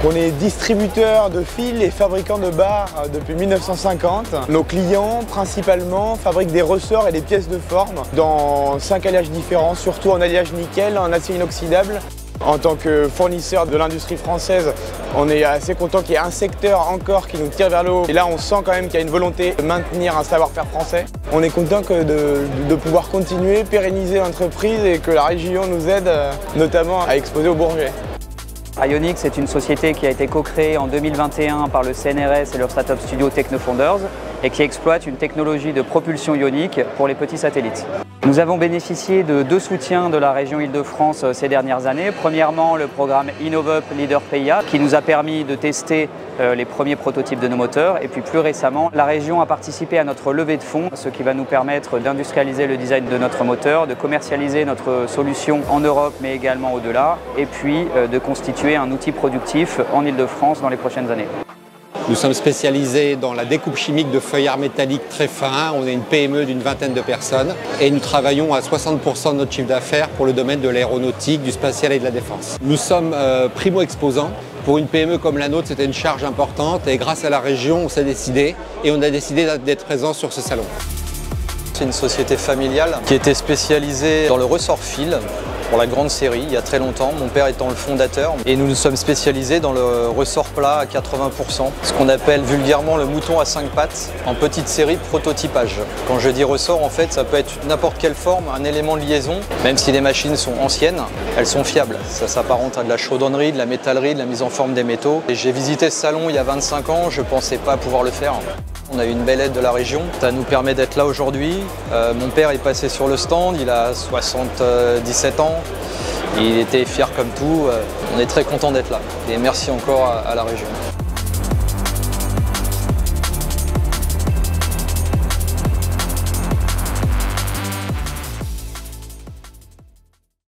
On est distributeur de fils et fabricant de barres depuis 1950. Nos clients, principalement, fabriquent des ressorts et des pièces de forme dans 5 alliages différents, surtout en alliage nickel, en acier inoxydable. En tant que fournisseur de l'industrie française, on est assez content qu'il y ait un secteur encore qui nous tire vers le haut. Et là, on sent quand même qu'il y a une volonté de maintenir un savoir-faire français. On est content de pouvoir continuer, pérenniser l'entreprise et que la région nous aide notamment à exposer au Bourget. Ionic, c'est une société qui a été co-créée en 2021 par le CNRS et leur startup studio Technofounders et qui exploite une technologie de propulsion ionique pour les petits satellites. Nous avons bénéficié de 2 soutiens de la région Île-de-France ces dernières années. Premièrement, le programme InnovUp Leader PIA qui nous a permis de tester les premiers prototypes de nos moteurs. Et puis plus récemment, la région a participé à notre levée de fonds, ce qui va nous permettre d'industrialiser le design de notre moteur, de commercialiser notre solution en Europe mais également au-delà, et puis de constituer un outil productif en Île-de-France dans les prochaines années. Nous sommes spécialisés dans la découpe chimique de feuillard métallique très fin. On est une PME d'une vingtaine de personnes et nous travaillons à 60% de notre chiffre d'affaires pour le domaine de l'aéronautique, du spatial et de la défense. Nous sommes primo-exposants. Pour une PME comme la nôtre, c'était une charge importante et grâce à la région, on s'est décidé et on a décidé d'être présent sur ce salon. C'est une société familiale qui était spécialisée dans le ressort fil pour la grande série il y a très longtemps, mon père étant le fondateur. Et nous nous sommes spécialisés dans le ressort plat à 80%, ce qu'on appelle vulgairement le mouton à 5 pattes, en petite série de prototypage. Quand je dis ressort, en fait, ça peut être n'importe quelle forme, un élément de liaison. Même si les machines sont anciennes, elles sont fiables. Ça s'apparente à de la chaudronnerie, de la métallerie, de la mise en forme des métaux. Et j'ai visité ce salon il y a 25 ans, je ne pensais pas pouvoir le faire. On a eu une belle aide de la région, ça nous permet d'être là aujourd'hui. Mon père est passé sur le stand, il a 77 ans, il était fier comme tout. On est très content d'être là et merci encore à la région.